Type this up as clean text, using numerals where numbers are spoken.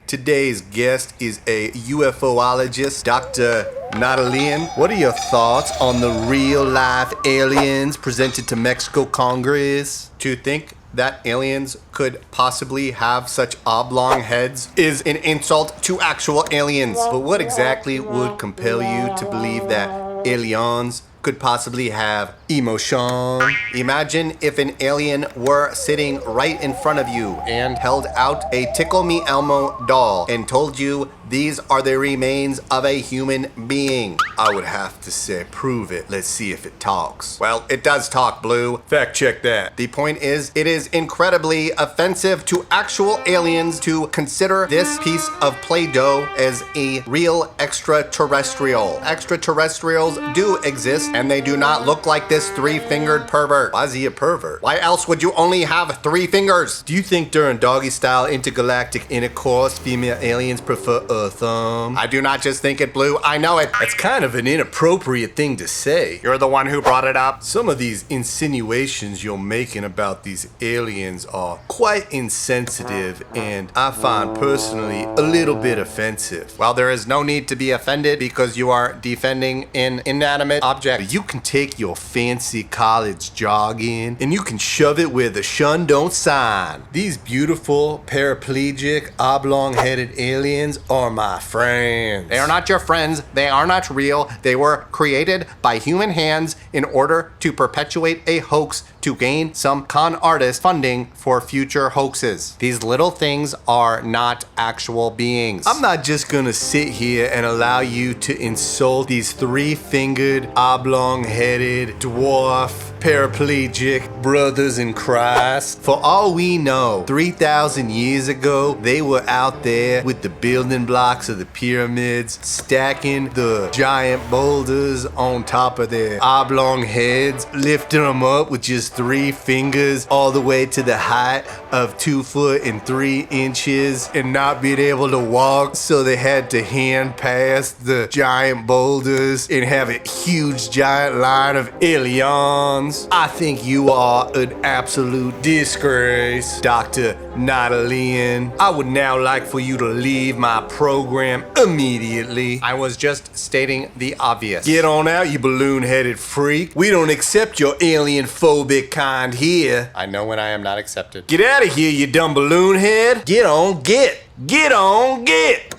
Today's guest is a UFOologist, Dr. Natalian. What are your thoughts on the real-life aliens presented to Mexico Congress? Do you think that aliens could possibly have such oblong heads is an insult to actual aliens? But what exactly would compel you to believe that aliens could possibly have emotion? Imagine if an alien were sitting right in front of you and held out a Tickle Me Elmo doll and told you these are the remains of a human being. I would have to say, prove it. Let's see if it talks. Well, it does talk, Blue. Fact check that. The point is, it is incredibly offensive to actual aliens to consider this piece of Play-Doh as a real extraterrestrial. Extraterrestrials do exist, and they do not look like this three-fingered pervert. Why is he a pervert? Why else would you only have 3 fingers? Do you think during doggy-style intergalactic intercourse, female aliens prefer a thumb? I do not just think it, Blue. I know it. It's kind of an inappropriate thing to say. You're the one who brought it up. Some of these insinuations you're making about these aliens are quite insensitive and I find personally a little bit offensive. Well, there is no need to be offended because you are defending an inanimate object. You can take your fancy college jogging and you can shove it where the shun don't sign. These beautiful paraplegic oblong-headed aliens are my friends. They are not your friends. They are not real. They were created by human hands in order to perpetuate a hoax to gain some con artist funding for future hoaxes. These little things are not actual beings. I'm not just gonna sit here and allow you to insult these 3-fingered, oblong-headed, dwarf, paraplegic brothers in Christ. For all we know, 3,000 years ago, they were out there with the building blocks of the pyramids, stacking the giant boulders on top of their oblong heads, lifting them up with just 3 fingers all the way to the height of 2 foot and 3 inches and not being able to walk, so they had to hand pass the giant boulders and have a huge giant line of aliens. I think you are an absolute disgrace, Dr. Natalian. I would now like for you to leave my program immediately. I was just stating the obvious. Get on out, you balloon-headed freak. We don't accept your alien-phobic kind here. I know when I am not accepted. Get out of here, you dumb balloon head. Get on, get. Get on, get.